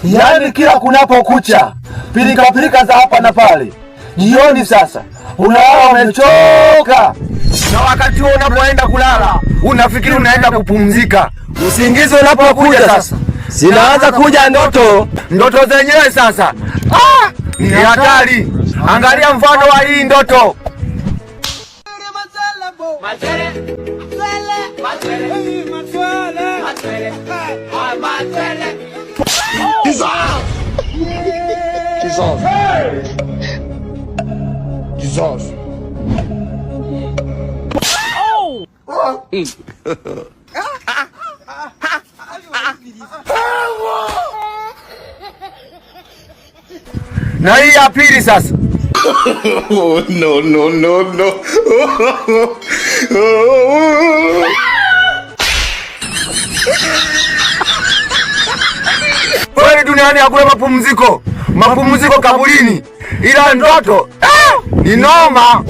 Yaani kila kunapokucha pilika za hapa na pale. Jioni sasa unalala umechoka, na wakati huo unapoenda kulala unafikiri unaenda kupumzika. Usingizi unapokuja sasa zinaanza kuja ndoto zenyewe sasa. Ni hatari. Angalia mfano wa hii ndoto. Jesus. Na hii ya pili sasa. Oh, no. Kweli duniani hakuna mapumziko kaburini, ila ndoto ni noma.